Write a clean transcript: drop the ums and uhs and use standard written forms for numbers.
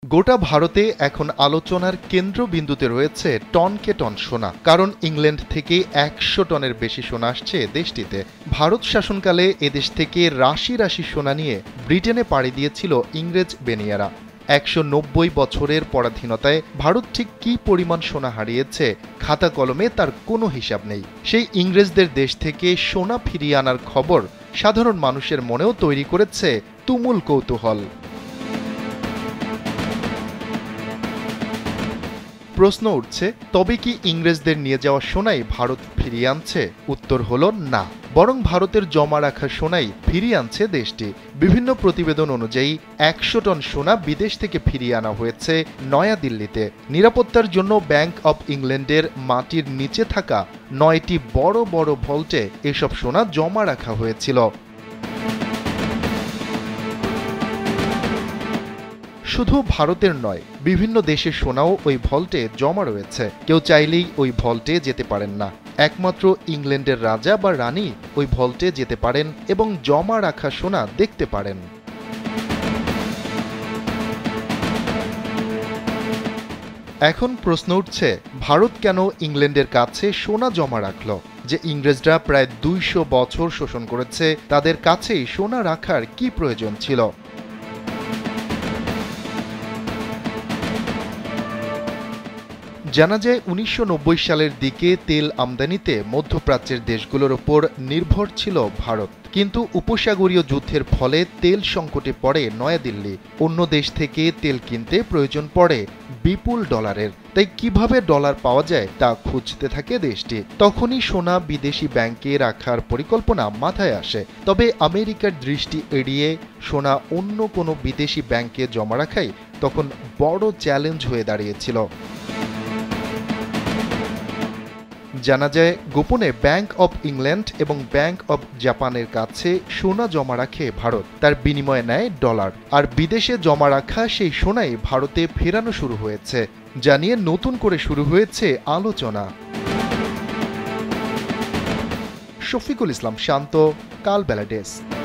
গোটা ভারতে এখন আলোচনার কেন্দ্রবিন্দুতে রয়েছে টনকে টন সোনা। কারণ ইংল্যান্ড থেকে ১০০ টনের বেশি সোনা আসছে দেশটিতে। ভারত শাসনকালে এদেশ থেকে রাশি রাশি সোনা নিয়ে ব্রিটেনে পাড়ি দিয়েছিল ইংরেজ বেনিয়ারা। ১৯০ বছরের পরাধীনতায় ভারত ঠিক কী পরিমাণ সোনা হারিয়েছে খাতা কলমে তার কোনো হিসাব নেই। সেই ইংরেজদের দেশ থেকে সোনা ফিরিয়ে আনার খবর সাধারণ মানুষের মনেও তৈরি করেছে তুমুল কৌতূহল। প্রশ্ন উঠছে, তবে কি ইংরেজদের নিয়ে যাওয়া সোনাই ভারত ফিরিয়ে আনছে? উত্তর হলো না, বরং ভারতের জমা রাখা সোনাই ফিরিয়ে আনছে দেশটি। বিভিন্ন প্রতিবেদন অনুযায়ী ১০০ টন সোনা বিদেশ থেকে ফিরিয়ে আনা হয়েছে নয়াদিল্লিতে। নিরাপত্তার জন্য ব্যাংক অব ইংল্যান্ডের মাটির নিচে থাকা ৯টি বড় বড় ভল্টে এসব সোনা জমা রাখা হয়েছিল। শুধু ভারতের নয়, বিভিন্ন দেশের সোনাও ওই ভল্টে জমা রয়েছে। কেউ চাইলেই ওই ভল্টে যেতে পারেন না। একমাত্র ইংল্যান্ডের রাজা বা রানী ওই ভল্টে যেতে পারেন এবং জমা রাখা সোনা দেখতে পারেন। এখন প্রশ্ন উঠছে, ভারত কেন ইংল্যান্ডের কাছে সোনা জমা রাখল? যে ইংরেজরা প্রায় ২০০ বছর শোষণ করেছে, তাদের কাছেই সোনা রাখার কি প্রয়োজন ছিল? জানা যায় ১৯৯০ সালের দিকে তেল আমদানিতে মধ্যপ্রাচ্যের দেশগুলোর ওপর নির্ভর ছিল ভারত। কিন্তু উপসাগরীয় যুদ্ধের ফলে তেল সংকটে পড়ে নয়াদিল্লি। অন্য দেশ থেকে তেল কিনতে প্রয়োজন পড়ে বিপুল ডলারের। তাই কিভাবে ডলার পাওয়া যায় তা খুঁজতে থাকে দেশটি। তখনই সোনা বিদেশি ব্যাংকে রাখার পরিকল্পনা মাথায় আসে। তবে আমেরিকার দৃষ্টি এড়িয়ে সোনা অন্য কোনো বিদেশি ব্যাংকে জমা রাখাই তখন বড় চ্যালেঞ্জ হয়ে দাঁড়িয়েছিল। জানা যায়, গোপনে ব্যাংক অব ইংল্যান্ড এবং ব্যাংক অব জাপানের কাছে সোনা জমা রাখে ভারত। তার বিনিময়ে নেয় ডলার। আর বিদেশে জমা রাখা সেই সোনাই ভারতে ফেরানো শুরু হয়েছে, যা নিয়ে নতুন করে শুরু হয়েছে আলোচনা। শফিকুল ইসলাম শান্ত, কালবেলা ডেস্ক।